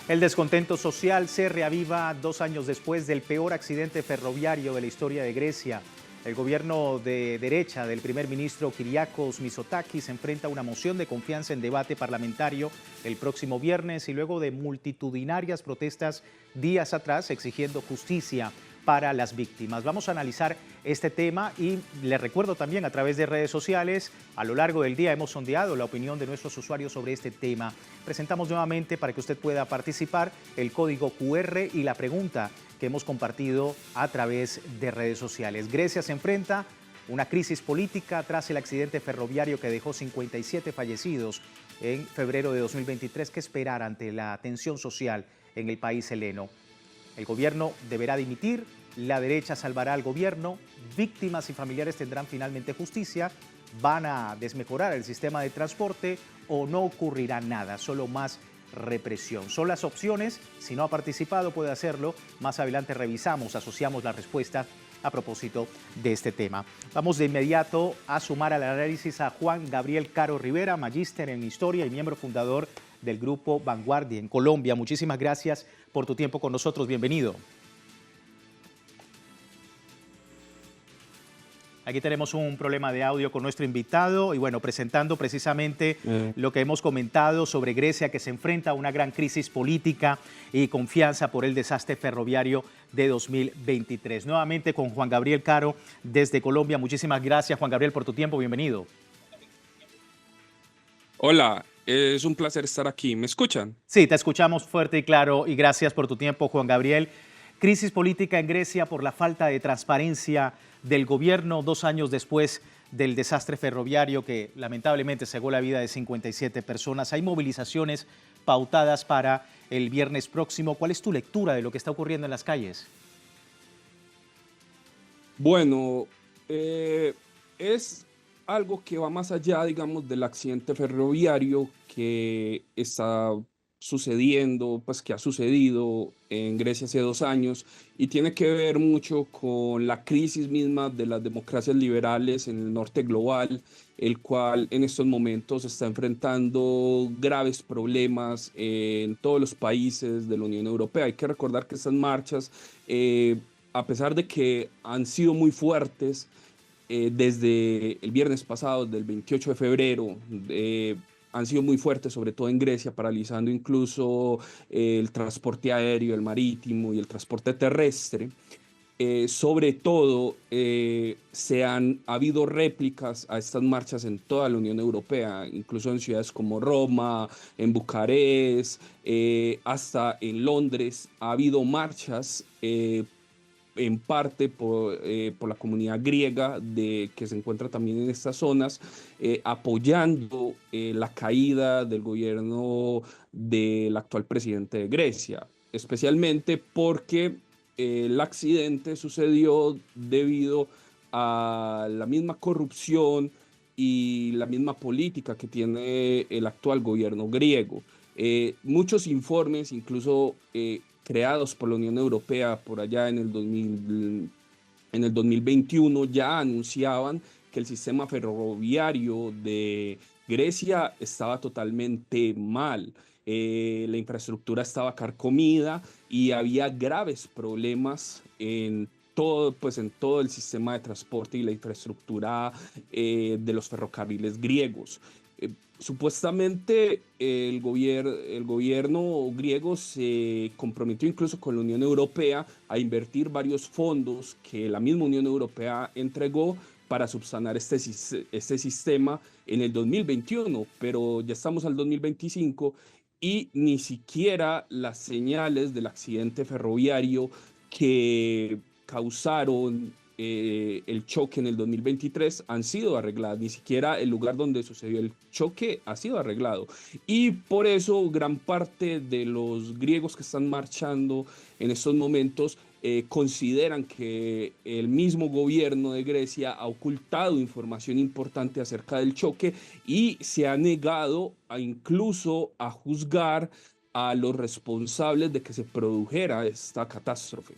El descontento social se reaviva 2 años después del peor accidente ferroviario de la historia de Grecia. El gobierno de derecha del primer ministro Kyriakos Mitsotakis enfrenta una moción de confianza en debate parlamentario el próximo viernes y luego de multitudinarias protestas días atrás exigiendo justicia para las víctimas. Vamos a analizar este tema y les recuerdo también a través de redes sociales, a lo largo del día hemos sondeado la opinión de nuestros usuarios sobre este tema. Presentamos nuevamente para que usted pueda participar el código QR y la pregunta que hemos compartido a través de redes sociales. Grecia se enfrenta a una crisis política tras el accidente ferroviario que dejó 57 fallecidos en febrero de 2023. ¿Qué esperar ante la tensión social en el país heleno? El gobierno deberá dimitir, la derecha salvará al gobierno, víctimas y familiares tendrán finalmente justicia, van a desmejorar el sistema de transporte o no ocurrirá nada, solo más represión. Son las opciones, si no ha participado puede hacerlo, más adelante revisamos, asociamos la respuesta a propósito de este tema. Vamos de inmediato a sumar al análisis a Juan Gabriel Caro Rivera, magíster en Historia y miembro fundador del grupo Vanguardia en Colombia. Muchísimas gracias por tu tiempo con nosotros, bienvenido. Aquí tenemos un problema de audio con nuestro invitado y bueno, presentando precisamente lo que hemos comentado sobre Grecia, que se enfrenta a una gran crisis política y confianza por el desastre ferroviario de 2023. Nuevamente con Juan Gabriel Caro desde Colombia. Muchísimas gracias, Juan Gabriel, por tu tiempo. Bienvenido. Hola, es un placer estar aquí. ¿Me escuchan? Sí, te escuchamos fuerte y claro y gracias por tu tiempo, Juan Gabriel. Crisis política en Grecia por la falta de transparencia del gobierno 2 años después del desastre ferroviario que lamentablemente cegó la vida de 57 personas. Hay movilizaciones pautadas para el viernes próximo. ¿Cuál es tu lectura de lo que está ocurriendo en las calles? Bueno, es algo que va más allá, digamos, del accidente ferroviario que está sucediendo, pues que ha sucedido en Grecia hace 2 años y tiene que ver mucho con la crisis misma de las democracias liberales en el norte global, el cual en estos momentos está enfrentando graves problemas en todos los países de la Unión Europea. Hay que recordar que estas marchas, a pesar de que han sido muy fuertes, desde el viernes pasado, del 28 de febrero, han sido muy fuertes, sobre todo en Grecia, paralizando incluso el transporte aéreo, el marítimo y el transporte terrestre. Sobre todo, ha habido réplicas a estas marchas en toda la Unión Europea, incluso en ciudades como Roma, en Bucarest, hasta en Londres. Ha habido marchas en parte por la comunidad griega que se encuentra también en estas zonas, apoyando la caída del gobierno del actual presidente de Grecia, especialmente porque el accidente sucedió debido a la misma corrupción y la misma política que tiene el actual gobierno griego. Muchos informes, incluso creados por la Unión Europea por allá en el 2021, ya anunciaban que el sistema ferroviario de Grecia estaba totalmente mal. La infraestructura estaba carcomida y había graves problemas en todo el sistema de transporte y la infraestructura de los ferrocarriles griegos. Supuestamente el gobierno griego se comprometió incluso con la Unión Europea a invertir varios fondos que la misma Unión Europea entregó para subsanar este sistema en el 2021, pero ya estamos al 2025 y ni siquiera las señales del accidente ferroviario que causaron el choque en el 2023 han sido arregladas, ni siquiera el lugar donde sucedió el choque ha sido arreglado. Y por eso gran parte de los griegos que están marchando en estos momentos consideran que el mismo gobierno de Grecia ha ocultado información importante acerca del choque y se ha negado incluso a juzgar a los responsables de que se produjera esta catástrofe.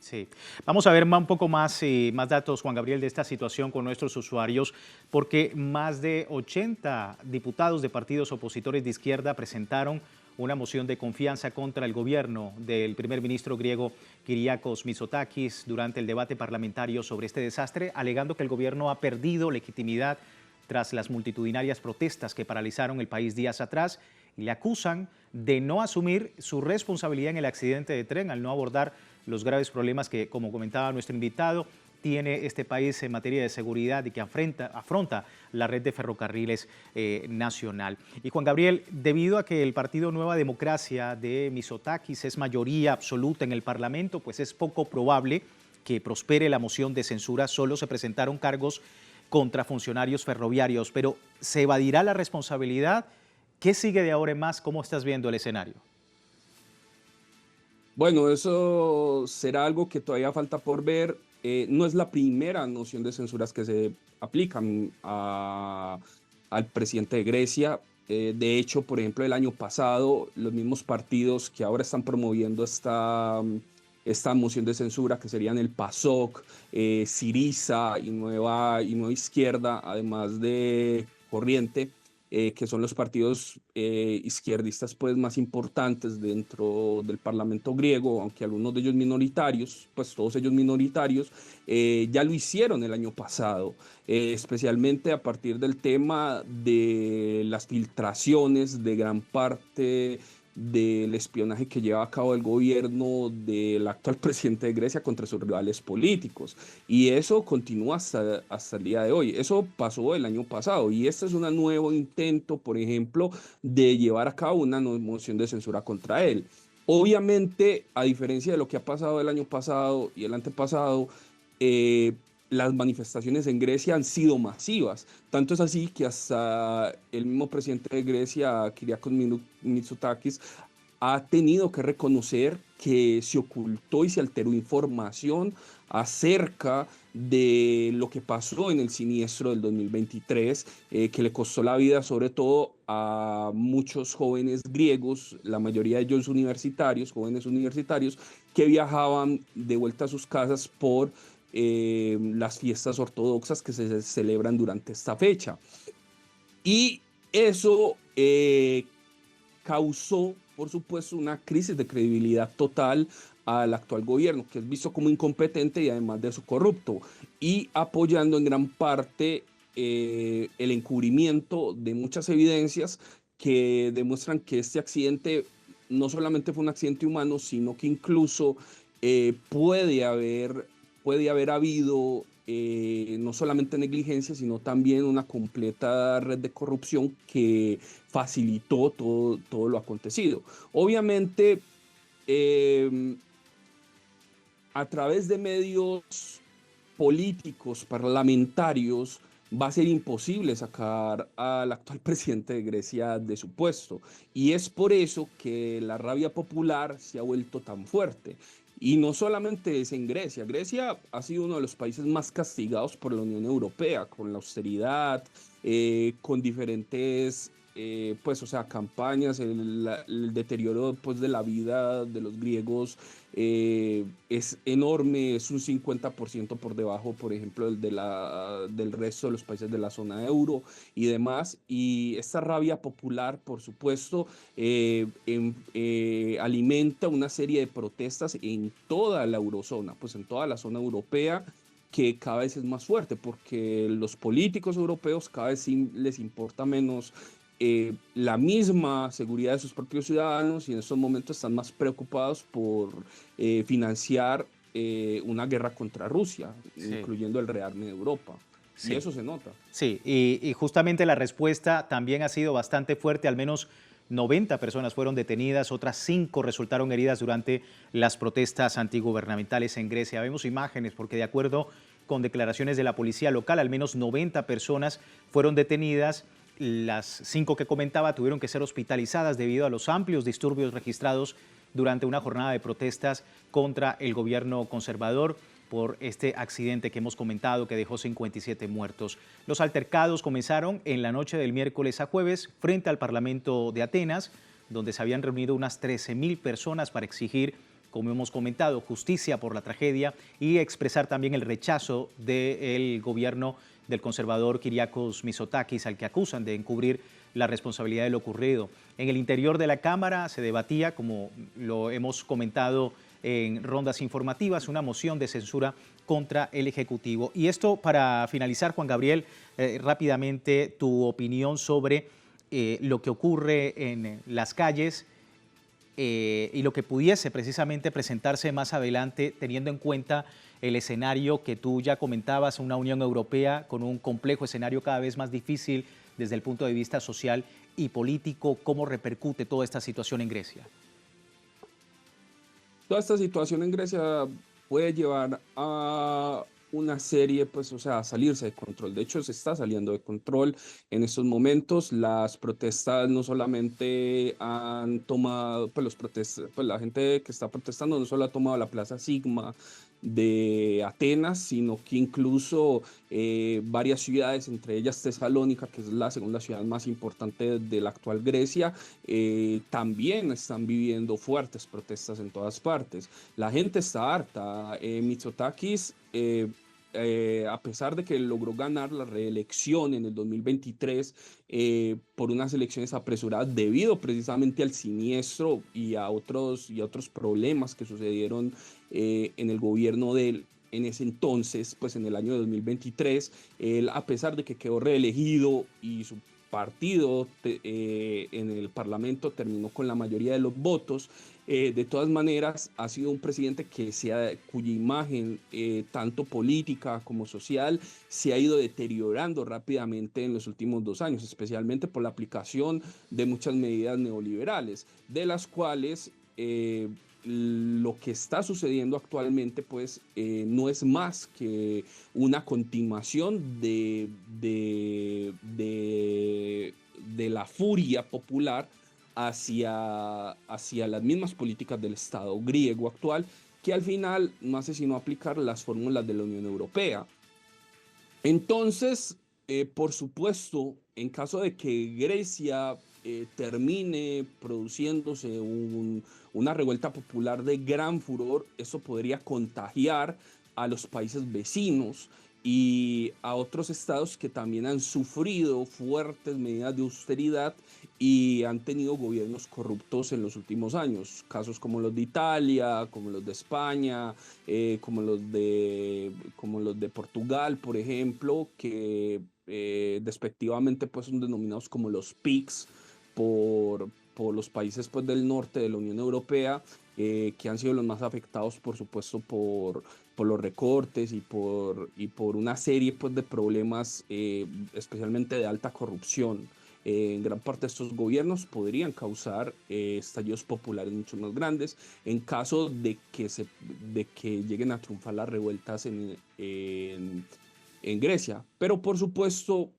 Sí, vamos a ver un poco más datos, Juan Gabriel, de esta situación con nuestros usuarios, porque más de 80 diputados de partidos opositores de izquierda presentaron una moción de confianza contra el gobierno del primer ministro griego Kyriakos Mitsotakis durante el debate parlamentario sobre este desastre, alegando que el gobierno ha perdido legitimidad tras las multitudinarias protestas que paralizaron el país días atrás, y le acusan de no asumir su responsabilidad en el accidente de tren al no abordar los graves problemas que, como comentaba nuestro invitado, tiene este país en materia de seguridad y que afronta la red de ferrocarriles nacional. Y Juan Gabriel, debido a que el Partido Nueva Democracia de Mitsotakis es mayoría absoluta en el Parlamento, pues es poco probable que prospere la moción de censura. Solo se presentaron cargos contra funcionarios ferroviarios, pero ¿se evadirá la responsabilidad? ¿Qué sigue de ahora en más? ¿Cómo estás viendo el escenario? Bueno, eso será algo que todavía falta por ver. No es la primera moción de censuras que se aplican al presidente de Grecia. De hecho, por ejemplo, el año pasado, los mismos partidos que ahora están promoviendo esta moción de censura, que serían el PASOK, Syriza y Nueva Izquierda, además de Corriente, que son los partidos izquierdistas pues, más importantes dentro del Parlamento griego, aunque algunos de ellos minoritarios, pues todos ellos minoritarios, ya lo hicieron el año pasado, especialmente a partir del tema de las filtraciones de gran parte del espionaje que lleva a cabo el gobierno del actual presidente de Grecia contra sus rivales políticos. Y eso continúa hasta el día de hoy. Eso pasó el año pasado y este es un nuevo intento, por ejemplo, de llevar a cabo una moción de censura contra él. Obviamente, a diferencia de lo que ha pasado el año pasado y el antepasado, las manifestaciones en Grecia han sido masivas. Tanto es así que hasta el mismo presidente de Grecia, Kyriakos Mitsotakis, ha tenido que reconocer que se ocultó y se alteró información acerca de lo que pasó en el siniestro del 2023, que le costó la vida sobre todo a muchos jóvenes griegos, la mayoría de ellos universitarios, jóvenes universitarios, que viajaban de vuelta a sus casas por las fiestas ortodoxas que se celebran durante esta fecha. Y eso causó, por supuesto, una crisis de credibilidad total al actual gobierno, que es visto como incompetente y además de eso corrupto, y apoyando en gran parte el encubrimiento de muchas evidencias que demuestran que este accidente no solamente fue un accidente humano, sino que incluso puede haber habido no solamente negligencia, sino también una completa red de corrupción que facilitó todo lo acontecido. Obviamente, a través de medios políticos, parlamentarios, va a ser imposible sacar al actual presidente de Grecia de su puesto. Y es por eso que la rabia popular se ha vuelto tan fuerte. Y no solamente es en Grecia. Grecia ha sido uno de los países más castigados por la Unión Europea, con la austeridad, con diferentes pues, o sea, campañas, el deterioro pues, de la vida de los griegos es enorme, es un 50% por debajo, por ejemplo, del resto de los países de la zona euro y demás. Y esta rabia popular, por supuesto, alimenta una serie de protestas en toda la eurozona, pues en toda la zona europea, que cada vez es más fuerte, porque los políticos europeos cada vez les importa menos la misma seguridad de sus propios ciudadanos y en estos momentos están más preocupados por financiar una guerra contra Rusia, Sí. incluyendo el rearme de Europa. Sí. Y eso se nota. Sí, y justamente la respuesta también ha sido bastante fuerte. Al menos 90 personas fueron detenidas, otras 5 resultaron heridas durante las protestas antigubernamentales en Grecia. Vemos imágenes porque de acuerdo con declaraciones de la policía local, al menos 90 personas fueron detenidas. Las 5 que comentaba tuvieron que ser hospitalizadas debido a los amplios disturbios registrados durante una jornada de protestas contra el gobierno conservador por este accidente que hemos comentado que dejó 57 muertos. Los altercados comenzaron en la noche del miércoles a jueves frente al Parlamento de Atenas, donde se habían reunido unas 13.000 personas para exigir, como hemos comentado, justicia por la tragedia y expresar también el rechazo del gobierno del conservador Kyriakos Mitsotakis, al que acusan de encubrir la responsabilidad de lo ocurrido. En el interior de la Cámara se debatía, como lo hemos comentado en rondas informativas, una moción de censura contra el Ejecutivo. Y esto, para finalizar, Juan Gabriel, rápidamente tu opinión sobre lo que ocurre en las calles y lo que pudiese precisamente presentarse más adelante, teniendo en cuenta el escenario que tú ya comentabas, una Unión Europea con un complejo escenario cada vez más difícil desde el punto de vista social y político. ¿Cómo repercute toda esta situación en Grecia? Toda esta situación en Grecia puede llevar a una serie, pues, o sea, a salirse de control. De hecho, se está saliendo de control en estos momentos. Las protestas no solamente han tomado, pues, pues la gente que está protestando no solo ha tomado la Plaza Sigma de Atenas, sino que incluso varias ciudades, entre ellas Tesalónica, que es la segunda ciudad más importante de la actual Grecia, también están viviendo fuertes protestas en todas partes. La gente está harta. Mitsotakis, a pesar de que logró ganar la reelección en el 2023 por unas elecciones apresuradas debido precisamente al siniestro y a otros problemas que sucedieron en el gobierno de él en ese entonces, pues en el año 2023, él, a pesar de que quedó reelegido y su partido en el Parlamento terminó con la mayoría de los votos, de todas maneras ha sido un presidente cuya imagen, tanto política como social, se ha ido deteriorando rápidamente en los últimos 2 años, especialmente por la aplicación de muchas medidas neoliberales, de las cuales lo que está sucediendo actualmente pues no es más que una continuación de la furia popular hacia las mismas políticas del Estado griego actual, que al final no hace sino aplicar las fórmulas de la Unión Europea. Entonces, por supuesto, en caso de que Grecia termine produciéndose una revuelta popular de gran furor, eso podría contagiar a los países vecinos y a otros estados que también han sufrido fuertes medidas de austeridad y han tenido gobiernos corruptos en los últimos años. Casos como los de Italia, como los de España, como los de Portugal, por ejemplo, que despectivamente pues, son denominados como los PIGS por los países pues, del norte de la Unión Europea, que han sido los más afectados, por supuesto, por los recortes y por una serie pues, de problemas, especialmente de alta corrupción. En gran parte de estos gobiernos podrían causar estallidos populares mucho más grandes en caso de que lleguen a triunfar las revueltas en Grecia. Pero por supuesto,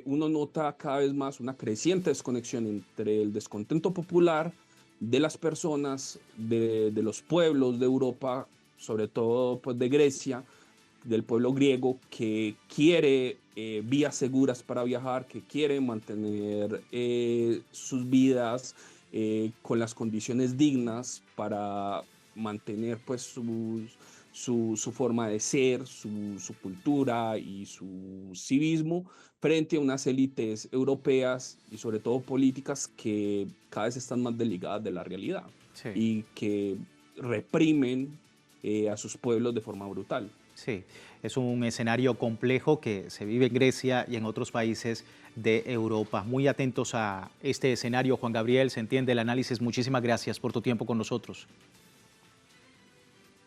uno nota cada vez más una creciente desconexión entre el descontento popular de las personas, de los pueblos de Europa, sobre todo pues, de Grecia, del pueblo griego, que quiere vías seguras para viajar, que quiere mantener sus vidas con las condiciones dignas para mantener pues su forma de ser, su cultura y su civismo frente a unas élites europeas y sobre todo políticas que cada vez están más desligadas de la realidad, sí, y que reprimen a sus pueblos de forma brutal. Sí, es un escenario complejo que se vive en Grecia y en otros países de Europa. Muy atentos a este escenario, Juan Gabriel, se entiende el análisis. Muchísimas gracias por tu tiempo con nosotros.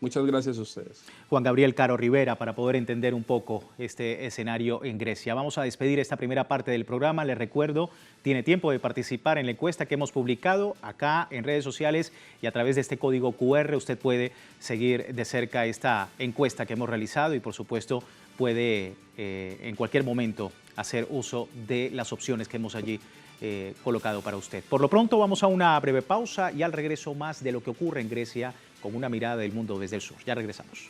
Muchas gracias a ustedes. Juan Gabriel Caro Rivera, para poder entender un poco este escenario en Grecia. Vamos a despedir esta primera parte del programa. Les recuerdo, tiene tiempo de participar en la encuesta que hemos publicado acá en redes sociales y a través de este código QR usted puede seguir de cerca esta encuesta que hemos realizado y por supuesto puede en cualquier momento hacer uso de las opciones que hemos allí colocado para usted. Por lo pronto vamos a una breve pausa y al regreso más de lo que ocurre en Grecia con una mirada del mundo desde el sur. Ya regresamos.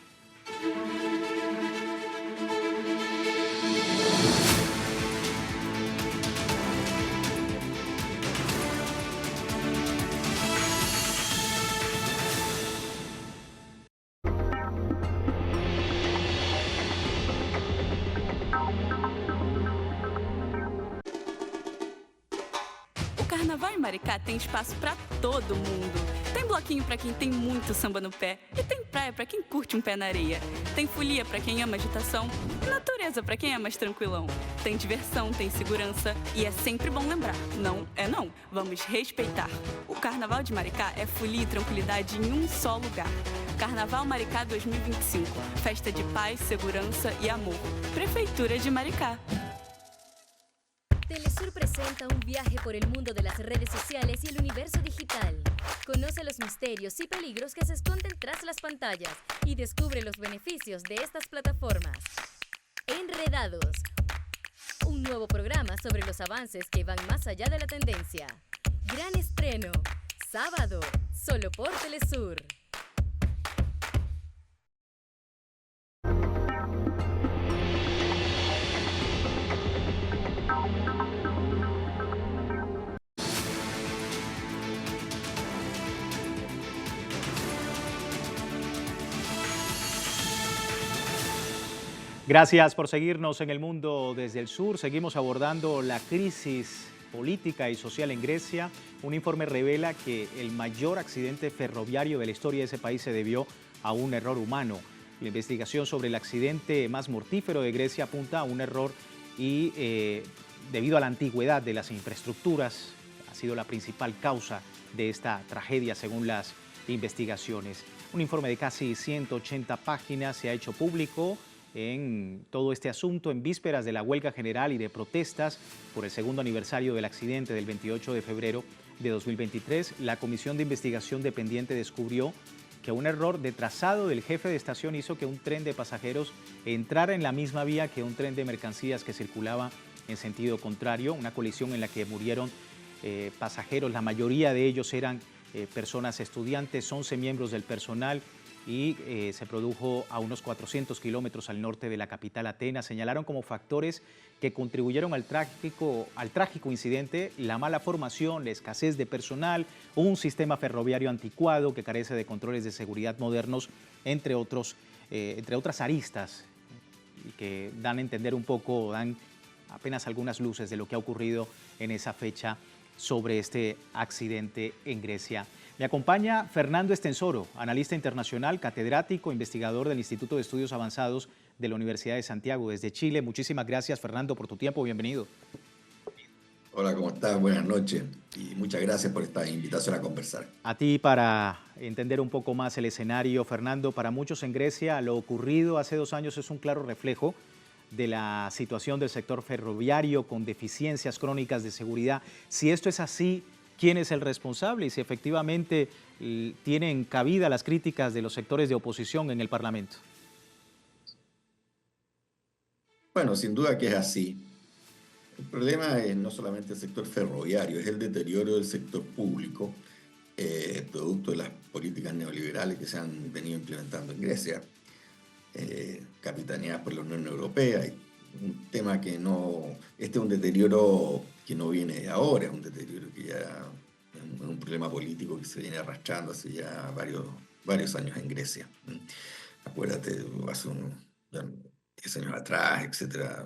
Carnaval em Maricá tem espaço para todo mundo. Tem bloquinho para quem tem muito samba no pé e tem praia para quem curte um pé na areia. Tem folia para quem ama agitação e natureza para quem é mais tranquilão. Tem diversão, tem segurança e é sempre bom lembrar, não é não, vamos respeitar. O Carnaval de Maricá é folia e tranquilidade em um só lugar. Carnaval Maricá 2025, festa de paz, segurança e amor. Prefeitura de Maricá. Telesur presenta un viaje por el mundo de las redes sociales y el universo digital. Conoce los misterios y peligros que se esconden tras las pantallas y descubre los beneficios de estas plataformas. Enredados, un nuevo programa sobre los avances que van más allá de la tendencia. Gran estreno, sábado, solo por Telesur. Gracias por seguirnos en El Mundo desde el Sur. Seguimos abordando la crisis política y social en Grecia. Un informe revela que el mayor accidente ferroviario de la historia de ese país se debió a un error humano. La investigación sobre el accidente más mortífero de Grecia apunta a un error y debido a la antigüedad de las infraestructuras ha sido la principal causa de esta tragedia según las investigaciones. Un informe de casi 180 páginas se ha hecho público en todo este asunto en vísperas de la huelga general y de protestas por el segundo aniversario del accidente del 28 de febrero de 2023. La Comisión de Investigación Dependiente descubrió que un error de trazado del jefe de estación hizo que un tren de pasajeros entrara en la misma vía que un tren de mercancías que circulaba en sentido contrario, una colisión en la que murieron pasajeros, la mayoría de ellos eran personas estudiantes, 11 miembros del personal, y se produjo a unos 400 kilómetros al norte de la capital Atenas. Señalaron como factores que contribuyeron al trágico incidente la mala formación, la escasez de personal, un sistema ferroviario anticuado que carece de controles de seguridad modernos, entre otras aristas, y que dan a entender un poco, dan apenas algunas luces de lo que ha ocurrido en esa fecha sobre este accidente en Grecia. Me acompaña Fernando Estensoro, analista internacional, catedrático, investigador del Instituto de Estudios Avanzados de la Universidad de Santiago, desde Chile. Muchísimas gracias, Fernando, por tu tiempo. Bienvenido. Hola, ¿cómo estás? Buenas noches y muchas gracias por esta invitación a conversar. A ti, para entender un poco más el escenario, Fernando, para muchos en Grecia lo ocurrido hace 2 años es un claro reflejo de la situación del sector ferroviario con deficiencias crónicas de seguridad. Si esto es así, ¿quién es el responsable? Y si efectivamente tienen cabida las críticas de los sectores de oposición en el Parlamento. Bueno, sin duda que es así. El problema es no solamente el sector ferroviario, es el deterioro del sector público, producto de las políticas neoliberales que se han venido implementando en Grecia, capitaneadas por la Unión Europea. Un tema que no, este es un deterioro que no viene de ahora, es un deterioro que ya es un problema político que se viene arrastrando hace ya varios años en Grecia. Acuérdate, hace ya 10 años atrás, etcétera.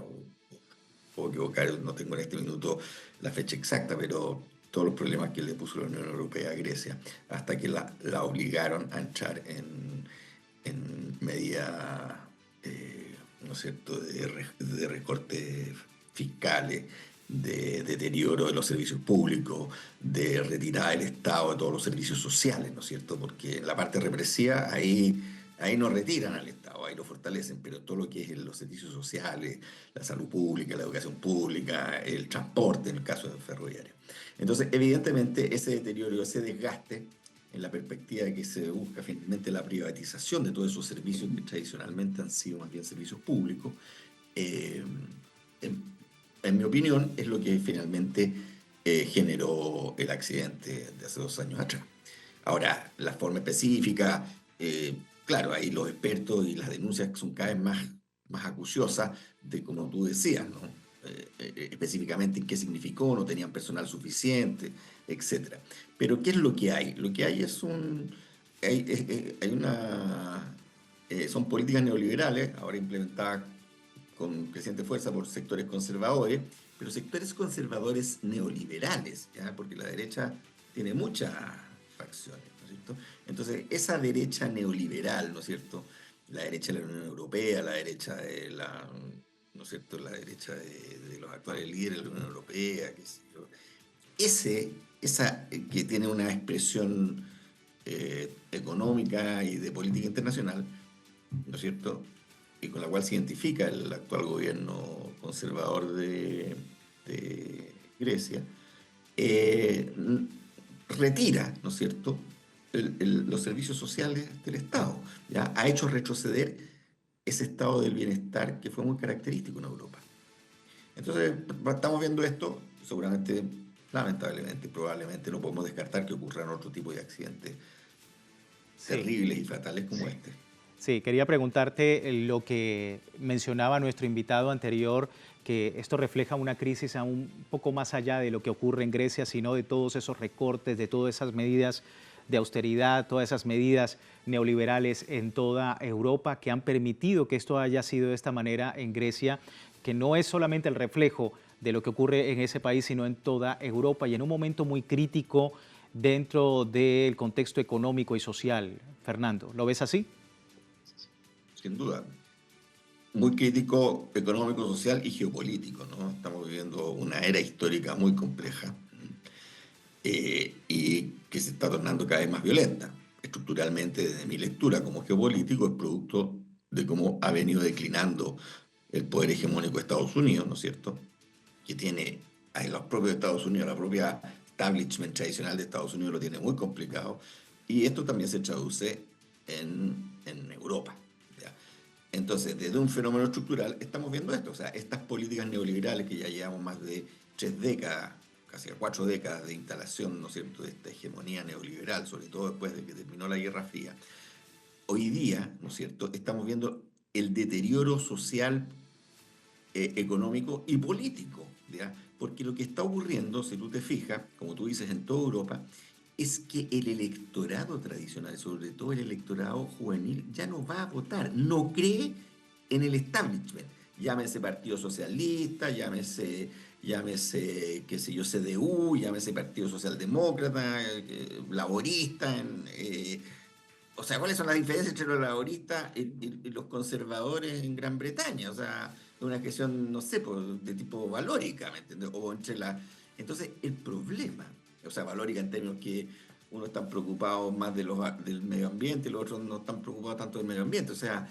Puedo equivocar, no tengo en este minuto la fecha exacta, pero todos los problemas que le puso la Unión Europea a Grecia, hasta que la obligaron a entrar en medidas, ¿no es cierto?, de recortes fiscales, de deterioro de los servicios públicos, de retirada del Estado de todos los servicios sociales, ¿no es cierto? Porque en la parte represiva ahí no retiran al Estado, ahí lo fortalecen, pero todo lo que es los servicios sociales, la salud pública, la educación pública, el transporte, en el caso del ferroviario. Entonces, evidentemente, ese deterioro, ese desgaste, en la perspectiva de que se busca finalmente la privatización de todos esos servicios que tradicionalmente han sido más bien servicios públicos, en mi opinión, es lo que finalmente generó el accidente de hace 2 años atrás. Ahora, la forma específica, claro, ahí los expertos y las denuncias son cada vez más acuciosas de, como tú decías, ¿no? Específicamente en qué significó, no tenían personal suficiente, etc. Pero ¿qué es lo que hay? Lo que hay es son políticas neoliberales, ahora implementadas con creciente fuerza por sectores conservadores, pero sectores conservadores neoliberales, ¿ya? Porque la derecha tiene muchas facciones, ¿no es cierto? Entonces, esa derecha neoliberal, ¿no es cierto? La derecha de la Unión Europea, la derecha de la, ¿no es cierto? La derecha de los actuales líderes de la Unión Europea, qué sé yo. Esa que tiene una expresión económica y de política internacional, ¿no es cierto? Y con la cual se identifica el actual gobierno conservador de Grecia, eh, retira, ¿no es cierto?, los servicios sociales del Estado. ¿Ya? Ha hecho retroceder ese estado del bienestar que fue muy característico en Europa. Entonces, estamos viendo esto, seguramente, lamentablemente, probablemente no podemos descartar que ocurran otro tipo de accidentes terribles y fatales como este. Sí, quería preguntarte lo que mencionaba nuestro invitado anterior, que esto refleja una crisis aún un poco más allá de lo que ocurre en Grecia, sino de todos esos recortes, de todas esas medidas de austeridad, todas esas medidas neoliberales en toda Europa que han permitido que esto haya sido de esta manera en Grecia, que no es solamente el reflejo de lo que ocurre en ese país, sino en toda Europa y en un momento muy crítico dentro del contexto económico y social. Fernando, ¿lo ves así? Sin duda. Muy crítico económico, social y geopolítico, ¿no? Estamos viviendo una era histórica muy compleja y que se está tornando cada vez más violenta. Estructuralmente, desde mi lectura como geopolítico, es producto de cómo ha venido declinando el poder hegemónico de Estados Unidos, ¿no es cierto? Que tiene a los propios Estados Unidos, la propia establishment tradicional de Estados Unidos lo tiene muy complicado, y esto también se traduce en Europa. ¿Ya? Entonces, desde un fenómeno estructural estamos viendo esto, o sea, estas políticas neoliberales que ya llevamos más de 3 décadas, casi 4 décadas de instalación, ¿no es cierto?, de esta hegemonía neoliberal, sobre todo después de que terminó la Guerra Fría. Hoy día, ¿no es cierto?, estamos viendo el deterioro social, económico y político, ¿ya? Porque lo que está ocurriendo, si tú te fijas, como tú dices, en toda Europa, es que el electorado tradicional, sobre todo el electorado juvenil, ya no va a votar, no cree en el establishment. Llámese Partido Socialista, llámese, qué sé yo, CDU, llámese Partido Socialdemócrata, Laborista, o sea, ¿cuáles son las diferencias entre los laboristas y los conservadores en Gran Bretaña? O sea, una cuestión, no sé, de tipo valórica, ¿me entiendes? O entre la... Entonces, el problema, o sea, valórica en términos que unos están preocupados más del medio ambiente y los otros no están preocupados tanto del medio ambiente. O sea,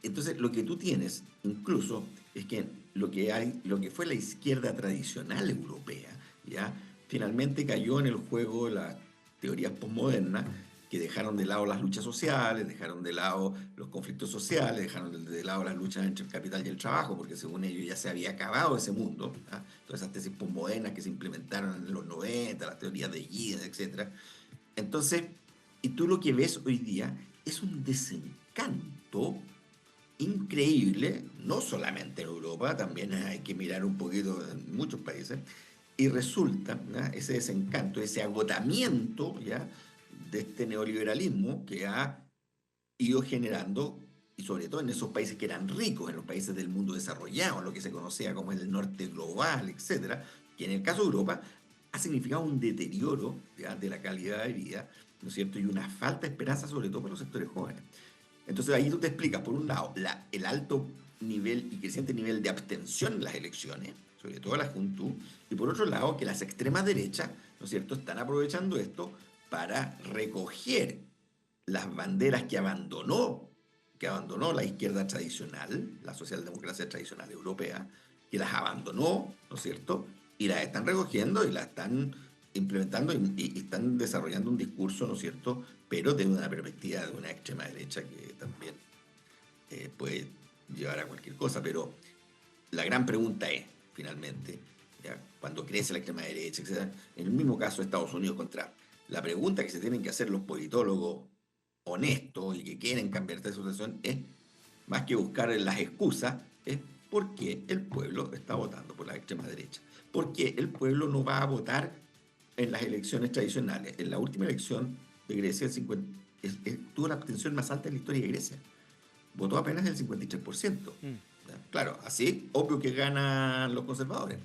entonces lo que tú tienes incluso es que lo que fue la izquierda tradicional europea, ¿ya? Finalmente cayó en el juego de las teorías posmodernas que dejaron de lado las luchas sociales, dejaron de lado los conflictos sociales, dejaron de lado las luchas entre el capital y el trabajo, porque según ellos ya se había acabado ese mundo, ¿ah? Todas esas tesis posmodernas que se implementaron en los 90, las teorías de Giddens, etc. Entonces, y tú lo que ves hoy día es un desencanto increíble, no solamente en Europa, también hay que mirar un poquito en muchos países, y resulta, ¿ya?, ese desencanto, ese agotamiento, ¿ya?, de este neoliberalismo que ha ido generando, y sobre todo en esos países que eran ricos, en los países del mundo desarrollado, en lo que se conocía como el norte global, etcétera, que en el caso de Europa ha significado un deterioro, ¿ya?, de la calidad de vida, ¿no es cierto?, y una falta de esperanza, sobre todo para los sectores jóvenes. Entonces ahí tú te explicas, por un lado, el alto nivel y creciente nivel de abstención en las elecciones, sobre todo la juventud, y por otro lado, que las extremas derechas, ¿no es cierto?, están aprovechando esto para recoger las banderas que abandonó la izquierda tradicional, la socialdemocracia tradicional europea, que las abandonó, ¿no es cierto?, y las están recogiendo y las están implementando y están desarrollando un discurso, ¿no es cierto?, pero desde una perspectiva de una extrema derecha que también puede llevar a cualquier cosa. Pero la gran pregunta es, finalmente, ¿ya?, cuando crece la extrema derecha, etc., en el mismo caso de Estados Unidos contra... La pregunta que se tienen que hacer los politólogos honestos y que quieren cambiar esta situación es, más que buscar las excusas, es por qué el pueblo está votando por la extrema derecha. ¿Por qué el pueblo no va a votar en las elecciones tradicionales? En la última elección de Grecia, tuvo la abstención más alta en la historia de Grecia. Votó apenas el 53%. ¿Ya? Claro, así, obvio que ganan los conservadores.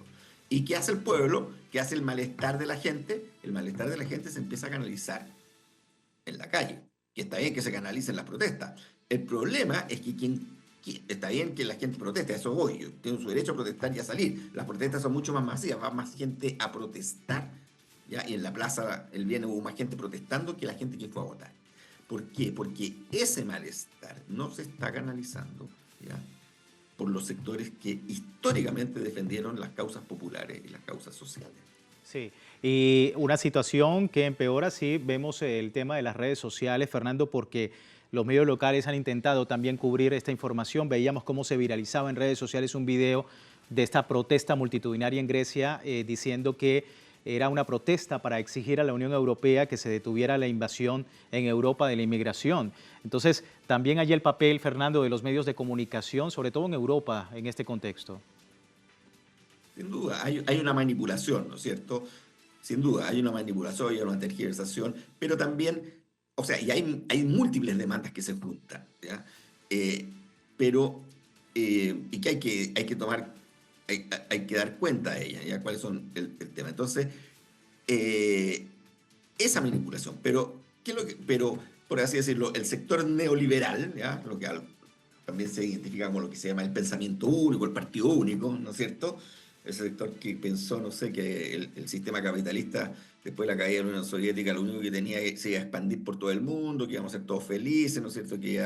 ¿Y qué hace el pueblo? ¿Qué hace el malestar de la gente? El malestar de la gente se empieza a canalizar en la calle, que está bien que se canalicen las protestas. El problema es que está bien que la gente proteste, a eso voy, yo tengo su derecho a protestar y a salir. Las protestas son mucho más masivas, va más gente a protestar, ¿ya? Y en la plaza el viernes hubo más gente protestando que la gente que fue a votar. ¿Por qué? Porque ese malestar no se está canalizando, ¿ya?, por los sectores que históricamente defendieron las causas populares y las causas sociales. Sí, y una situación que empeora, sí, vemos el tema de las redes sociales, Fernando, porque los medios locales han intentado también cubrir esta información. Veíamos cómo se viralizaba en redes sociales un video de esta protesta multitudinaria en Grecia, diciendo que era una protesta para exigir a la Unión Europea que se detuviera la invasión en Europa de la inmigración. Entonces, también hay el papel, Fernando, de los medios de comunicación, sobre todo en Europa, en este contexto. Sin duda, hay una manipulación, ¿no es cierto? Sin duda, hay una manipulación, hay una tergiversación, pero también, o sea, y hay múltiples demandas que se juntan, ¿ya? Y que hay que tomar, hay que dar cuenta de ellas, ¿ya? ¿Cuáles son el tema? Entonces, esa manipulación, pero por así decirlo, el sector neoliberal, ¿ya?, lo que también se identifica como lo que se llama el pensamiento único, el partido único, ¿no es cierto? Ese sector que pensó, no sé, que el sistema capitalista, después de la caída de la Unión Soviética, lo único que tenía que se iba a expandir por todo el mundo, que íbamos a ser todos felices, ¿no es cierto? Que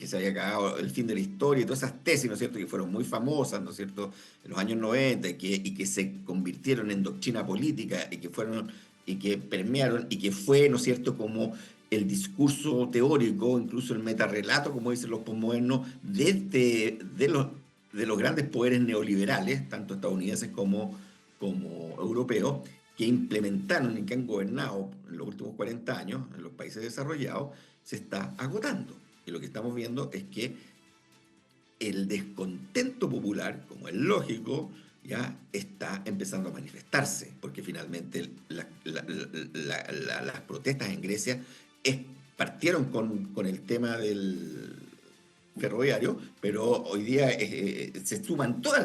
se había acabado el fin de la historia, y todas esas tesis, ¿no es cierto?, que fueron muy famosas, ¿no es cierto?, en los años 90, y que se convirtieron en doctrina política, y que permearon, y que fue, ¿no es cierto?, como el discurso teórico, incluso el metarrelato, como dicen los posmodernos, de los grandes poderes neoliberales, tanto estadounidenses como europeos, que implementaron y que han gobernado en los últimos 40 años en los países desarrollados, se está agotando. Y lo que estamos viendo es que el descontento popular, como es lógico, ya está empezando a manifestarse, porque finalmente las protestas en Grecia partieron con el tema del ferroviario, pero hoy día se suman todo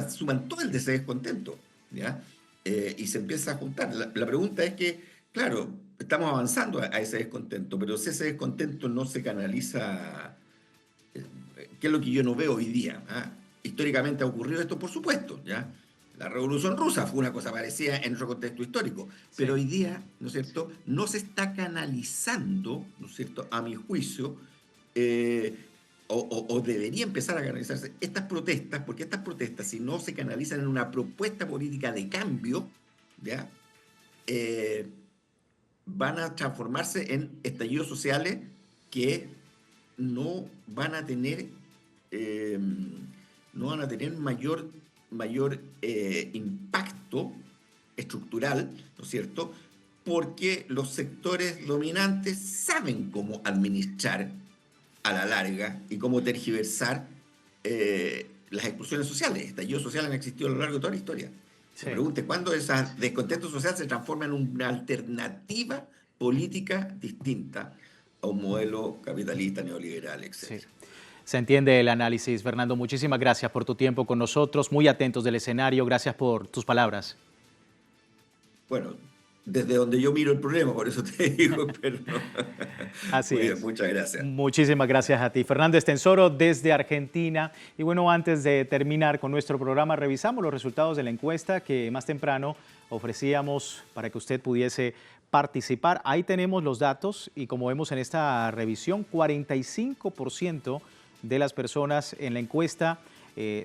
el descontento, ¿ya? Y se empieza a juntar. La pregunta es que, claro, estamos avanzando a ese descontento, pero si ese descontento no se canaliza, ¿qué es lo que yo no veo hoy día? ¿Ah? Históricamente ha ocurrido esto, por supuesto, ¿ya? La Revolución Rusa fue una cosa parecida en otro contexto histórico, pero hoy día, ¿no es cierto?, no se está canalizando, ¿no es cierto?, a mi juicio, o debería empezar a canalizarse estas protestas, porque estas protestas, si no se canalizan en una propuesta política de cambio, ¿ya?, van a transformarse en estallidos sociales que no van a tener mayor impacto estructural, ¿no es cierto?, porque los sectores dominantes saben cómo administrar a la larga y cómo tergiversar las explosiones sociales. Estallidos sociales han existido a lo largo de toda la historia. Se pregunte cuándo ese descontento social se transforma en una alternativa política distinta a un modelo capitalista, neoliberal, etc. Sí. Se entiende el análisis, Fernando. Muchísimas gracias por tu tiempo con nosotros, muy atentos del escenario. Gracias por tus palabras. Bueno, desde donde yo miro el problema, por eso te digo, pero así es. Muchas gracias. Muchísimas gracias a ti. Fernando Estensoro desde Argentina. Y bueno, antes de terminar con nuestro programa, revisamos los resultados de la encuesta que más temprano ofrecíamos para que usted pudiese participar. Ahí tenemos los datos y como vemos en esta revisión, 45% de las personas en la encuesta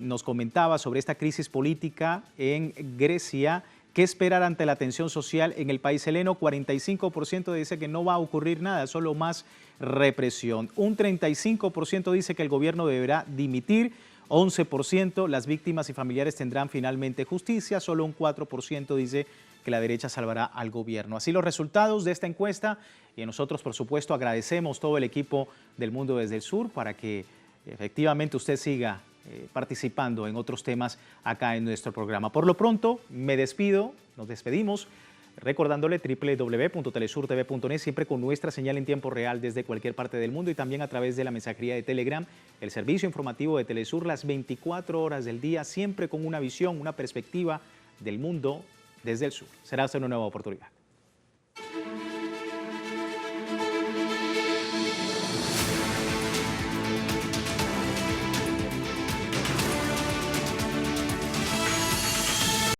nos comentaba sobre esta crisis política en Grecia. ¿Qué esperar ante la tensión social en el país heleno? 45% dice que no va a ocurrir nada, solo más represión. Un 35% dice que el gobierno deberá dimitir. 11% las víctimas y familiares tendrán finalmente justicia. Solo un 4% dice que la derecha salvará al gobierno. Así los resultados de esta encuesta, y nosotros por supuesto agradecemos todo el equipo del Mundo desde el Sur para que efectivamente usted siga participando en otros temas acá en nuestro programa. Por lo pronto me despido, nos despedimos Recordándole www.telesurtv.net, siempre con nuestra señal en tiempo real desde cualquier parte del mundo y también a través de la mensajería de Telegram, el servicio informativo de Telesur las 24 horas del día, siempre con una visión, una perspectiva del mundo desde el sur. Será hasta una nueva oportunidad.